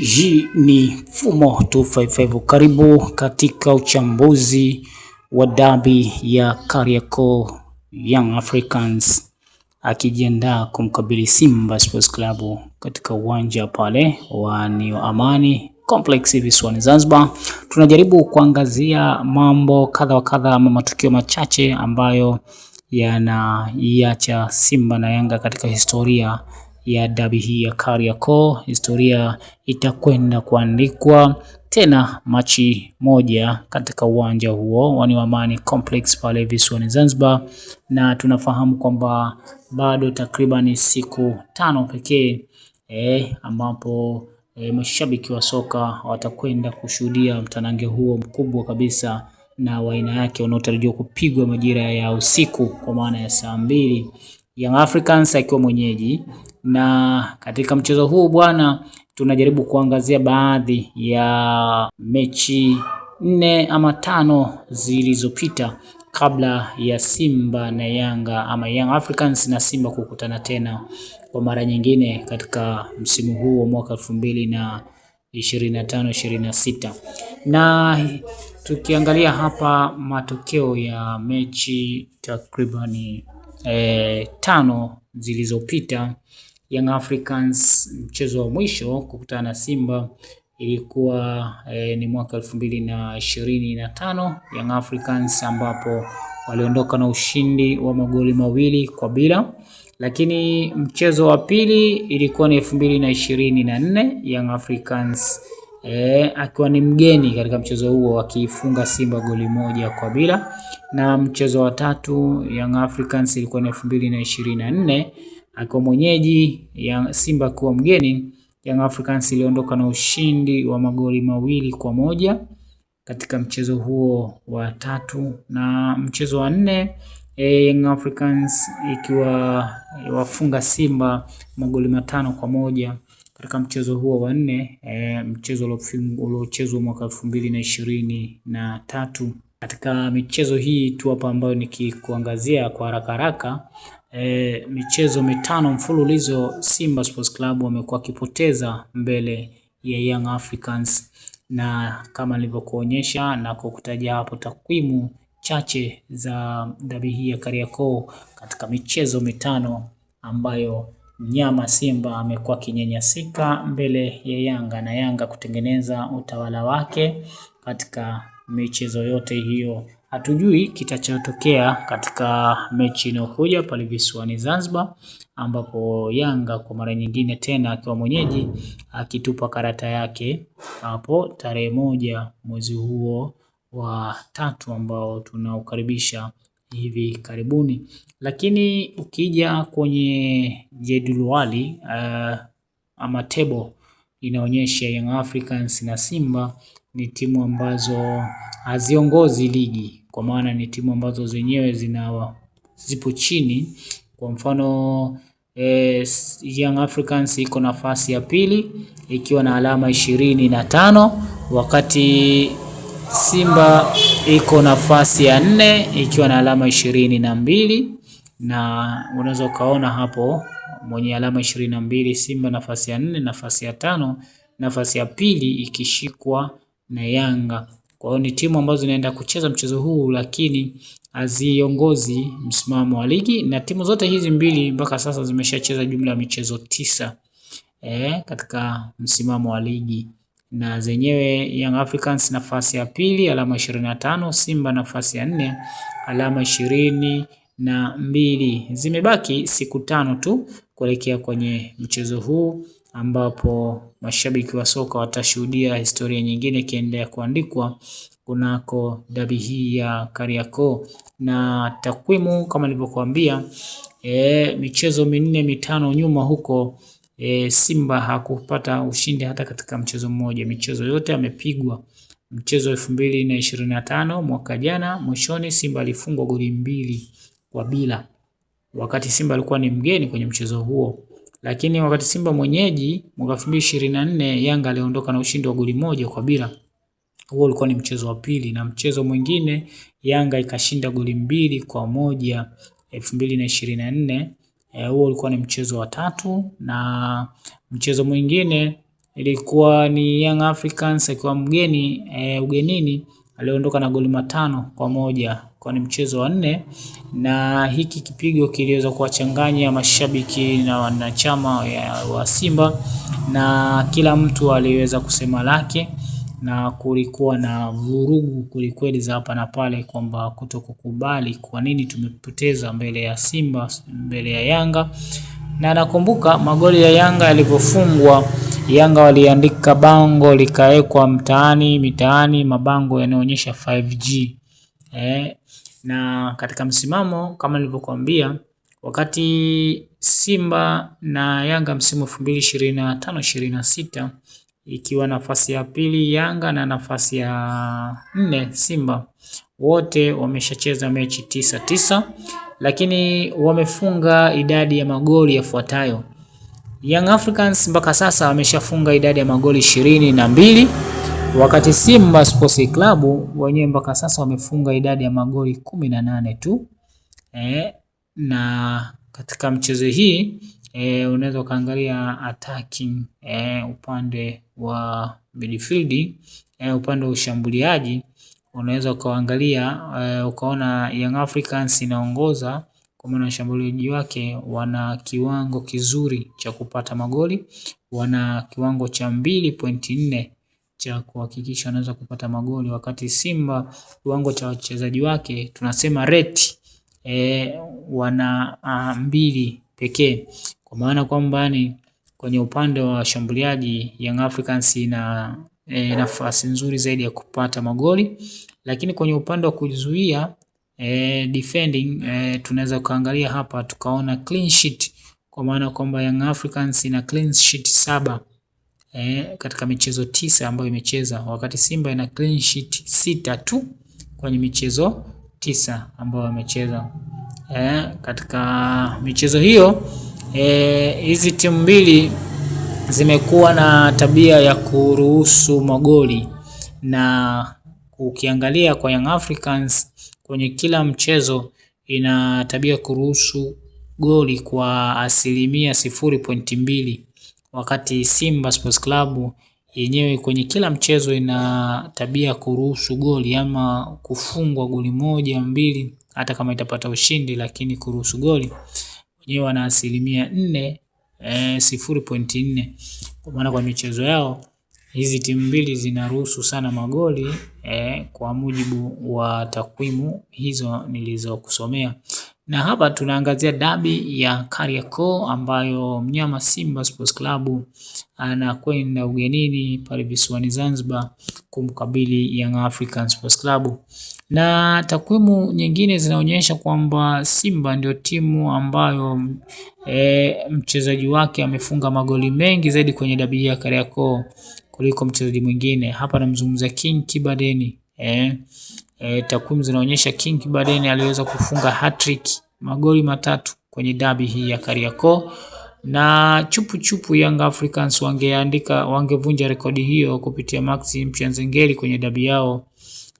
Hii ni Fumo 255. Karibu katika uchambuzi wa dabi ya Kariakoo, Young Africans akijiandaa kumkabili Simba Sports Club katika uwanja pale wa New Amani Complex visiwani Zanzibar. Tunajaribu kuangazia mambo kadha wa kadha ama matukio machache ambayo yanaiacha Simba na Yanga katika historia ya dabi hii ya Kariakoo. Historia itakwenda kuandikwa tena Machi moja katika uwanja huo wa New Amani Complex pale visiwani Zanzibar, na tunafahamu kwamba bado takriban siku 5 pekee ambapo mashabiki wa soka watakwenda kushuhudia mtanange huo mkubwa kabisa na wa aina yake unaotarajiwa kupigwa majira ya usiku kwa maana ya saa 2, Young Africans akiwa mwenyeji. Na katika mchezo huu bwana, tunajaribu kuangazia baadhi ya mechi 4 ama 5 zilizopita kabla ya Simba na Yanga ama Young Africans na Simba kukutana tena kwa mara nyingine katika msimu huu wa mwaka 2025-26. Na tukiangalia hapa matokeo ya mechi takribani 5 zilizopita, Young Africans mchezo wa mwisho kukutana na Simba ilikuwa ni mwaka 2025 Young Africans, ambapo waliondoka na ushindi wa magoli 2-0. Lakini mchezo wa pili ilikuwa ni 2024 Young Africans akiwa ni mgeni katika mchezo huo akifunga Simba goli 1-0. Na mchezo wa tatu Young Africans ilikuwa ni 2024 akiwa mwenyeji, Simba akiwa mgeni. Young Africans iliondoka na ushindi wa magoli 2-1 katika mchezo huo wa tatu. Na mchezo wa 4 Young Africans ikiwa wafunga Simba magoli 5-1 katika mchezo huo wa 4, mchezo uliochezwa mwaka 2023. Katika michezo hii tu hapa ambayo nikikuangazia kwa haraka michezo 5 mfululizo Simba Sports Club wamekuwa kipoteza mbele ya Young Africans, na kama nilivyokuonyesha na kukutaja hapo takwimu chache za dabi hii ya Kariakoo, katika michezo 5 ambayo mnyama Simba amekuwa kinyanyasika mbele ya Yanga na Yanga kutengeneza utawala wake katika michezo yote hiyo. Hatujui kitachotokea katika mechi inayokuja pale visiwani Zanzibar, ambapo Yanga kwa mara nyingine tena akiwa mwenyeji akitupa karata yake hapo tarehe 1 mwezi huo wa 3 ambao tunaukaribisha hivi karibuni. Lakini ukija kwenye jedwali ama table inaonyesha Young Africans na Simba ni timu ambazo haziongozi ligi, kwa maana ni timu ambazo zenyewe zipo chini. Kwa mfano Young Africans iko nafasi ya pili ikiwa na alama 25, wakati Simba iko nafasi ya 4 ikiwa na alama 22. Na unaweza ukaona hapo mwenye alama 22 Simba nafasi ya 4, nafasi ya 5, nafasi ya pili ikishikwa na Yanga. Kwa hiyo ni timu ambazo zinaenda kucheza mchezo huu lakini haziongozi msimamo wa ligi, na timu zote hizi mbili mpaka sasa zimeshacheza jumla ya michezo 9 katika msimamo wa ligi, na zenyewe Young Africans nafasi ya pili alama 25, Simba nafasi ya 4 alama 22. Zimebaki siku 5 tu kuelekea kwenye mchezo huu ambapo mashabiki wa soka watashuhudia historia nyingine ikiendelea kuandikwa kunako dabi hii ya Kariakoo. Na takwimu kama nilivyokuambia, michezo 4-5 nyuma huko Simba hakupata ushindi hata katika mchezo mmoja. Michezo yote amepigwa. Mchezo 2025 mwaka jana mwishoni Simba alifungwa goli 2-0 wakati Simba alikuwa ni mgeni kwenye mchezo huo. Lakini wakati Simba mwenyeji mwaka 2024 Yanga aliondoka na ushindi wa goli 1-0. Huo ulikuwa ni mchezo wa pili, na mchezo mwingine Yanga ikashinda goli 2-1 2024. Huo ulikuwa ni mchezo wa 3, na mchezo mwingine ilikuwa ni Young Africans akiwa ugenini aliondoka na goli 5-1 kwa ni mchezo wa 4, na hiki kipigo kiliweza kuwachanganya mashabiki na wanachama wa Simba, na kila mtu aliweza kusema lake, na kulikuwa na vurugu kulikweli za hapa na pale kwamba kutokukubali kwa nini tumepoteza mbele ya Simba, mbele ya Yanga. Na nakumbuka magoli ya Yanga yalivyofungwa, Yanga waliandika bango likawekwa mitaani mabango yanaonyesha 5G. Na katika msimamo kama nilivyokuambia, wakati Simba na Yanga msimu 2025-26 ikiwa nafasi ya pili Yanga na nafasi ya 4 Simba, wote wameshacheza mechi 9, lakini wamefunga idadi ya magoli yafuatayo. Young Africans mpaka sasa wameshafunga idadi ya magoli 22, wakati Simba Sports Club wenyewe mpaka sasa wamefunga idadi ya magoli 18 tu. Na katika mchezo hii unaweza kaangalia attacking upande wa midfield, upande wa ushambuliaji unaweza ukaangalia ukaona Young Africans inaongoza kwa maana washambuliaji wake wana kiwango kizuri cha kupata magoli, wana kiwango cha 2.4 cha kuhakikisha wanaweza kupata magoli, wakati Simba kiwango cha wachezaji wake tunasema rate wana 2 pekee, kwa maana kwamba ni kwenye upande wa washambuliaji Young Africans ina nafasi nzuri zaidi ya kupata magoli, lakini kwenye upande wa kuzuia defending tunaweza kuangalia hapa tukaona clean sheet, kwa maana kwamba Young Africans ina clean sheet 7 katika michezo 9 ambayo imecheza, wakati Simba ina clean sheet 6 tu kwenye michezo 9 ambayo imecheza. Katika michezo hiyo hizi timu mbili zimekuwa na tabia ya kuruhusu magoli, na ukiangalia kwa Young Africans kwenye kila mchezo ina tabia kuruhusu goli kwa 0.2, wakati Simba Sports Club yenyewe kwenye kila mchezo ina tabia kuruhusu goli ama kufungwa goli 1, 2 hata kama itapata ushindi, lakini kuruhusu goli wenyewe wana 4, 0.4, kwa maana kwa michezo yao hizi timu mbili zinaruhusu sana magoli kwa mujibu wa takwimu hizo nilizokusomea. Na hapa tunaangazia dabi ya Kariakoo ambayo mnyama Simba Sports Club anakwenda ugenini pale visiwani Zanzibar kumkabili Young African Sports Club. Na takwimu nyingine zinaonyesha kwamba Simba ndio timu ambayo mchezaji wake amefunga magoli mengi zaidi kwenye dabi ya Kariakoo kuliko mchezaji mwingine. Hapa namzungumza King Kibadeni. Takwimu zinaonyesha King Kibadeni aliweza kufunga hat-trick, magoli 3 kwenye dabi hii ya Kariakoo, na chupu Young Africans wangevunja rekodi hiyo kupitia Maxi Mchanzengeli kwenye dabi yao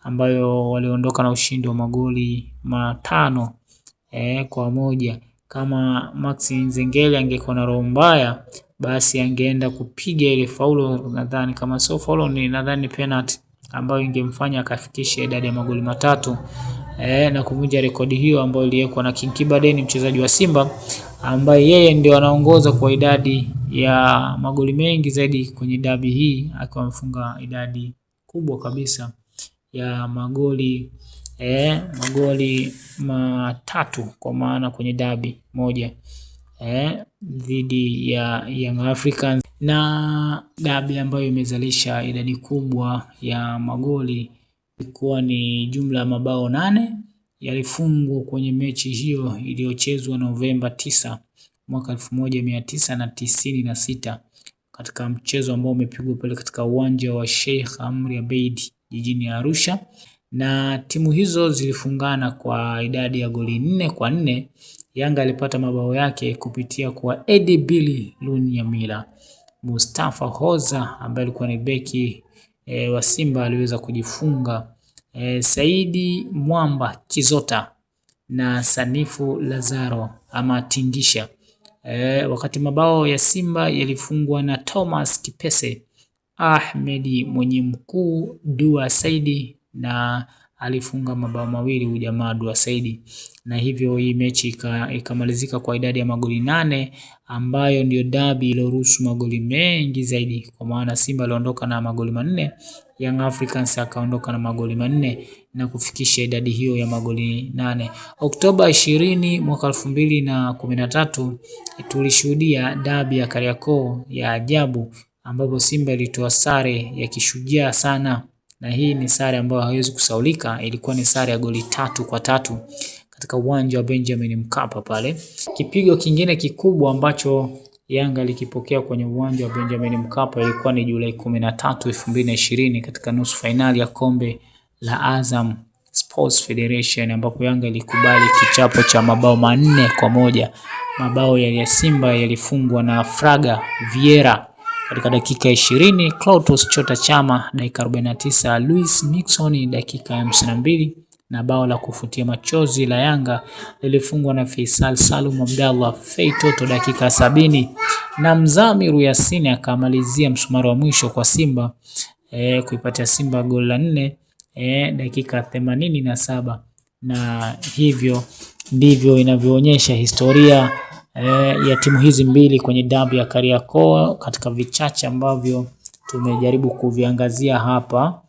ambayo waliondoka na ushindi wa magoli 5-1. Kama Maxi Nzengeli angekuwa na roho mbaya, basi angeenda kupiga ile faulo, nadhani kama sio faulo ni nadhani penalty ambayo ingemfanya akafikisha idadi ya magoli 3 na kuvunja rekodi hiyo ambayo iliwekwa na King Kibadeni, mchezaji wa Simba ambaye yeye ndio anaongoza kwa idadi ya magoli mengi zaidi kwenye dabi hii, akiwa amefunga idadi kubwa kabisa ya magoli 3 kwa maana kwenye dabi moja dhidi ya Young Africans, na dabi ambayo imezalisha idadi kubwa ya magoli ilikuwa ni jumla ya mabao 8 yalifungwa kwenye mechi hiyo iliyochezwa Novemba 9 mwaka 1996 katika mchezo ambao umepigwa pale katika uwanja wa Sheikh Amri Abeid jijini Arusha, na timu hizo zilifungana kwa idadi ya goli 4-4. Yanga alipata mabao yake kupitia kwa Eddie Billy Lunyamila. Mustafa Hoza ambaye alikuwa ni beki wa Simba aliweza kujifunga. Saidi Mwamba Kizota na Sanifu Lazaro ama Tingisha Wakati mabao ya Simba yalifungwa na Thomas Kipese, Ahmed mwenye mkuu, Dua Saidi na alifunga mabao mawili ujamaa Dua Saidi, na hivyo hii mechi ikamalizika kwa idadi ya magoli 8 ambayo ndio dabi iliyoruhusu magoli mengi zaidi, kwa maana Simba aliondoka na magoli 4, Young Africans akaondoka na magoli 4 na kufikisha idadi hiyo ya magoli 8. Oktoba 20 mwaka 2013 tulishuhudia dabi ya Kariakoo ya ajabu ambapo Simba ilitoa sare ya kishujaa sana, na hii ni sare ambayo haiwezi kusaulika. Ilikuwa ni sare ya goli 3-3 katika uwanja wa Benjamin Mkapa pale. Kipigo kingine kikubwa ambacho Yanga likipokea kwenye uwanja wa Benjamin Mkapa ilikuwa ni Julai 13, 2020 katika nusu fainali ya kombe la Azam Sports Federation, ambapo Yanga ilikubali kichapo cha mabao 4-1. Mabao ya Simba yalifungwa na Fraga Vieira katika dakika 20, Clatous Chota Chama dakika 49, Luis Mixon dakika 52, na bao la kufutia machozi la Yanga lilifungwa na Faisal Salum Abdallah Feitoto dakika 70, na Mzamiru Yasini akamalizia msumari wa mwisho kwa Simba kuipatia Simba goli la 4 dakika 87, na hivyo ndivyo inavyoonyesha historia ya timu hizi mbili kwenye dabi ya Kariakoo katika vichache ambavyo tumejaribu kuviangazia hapa.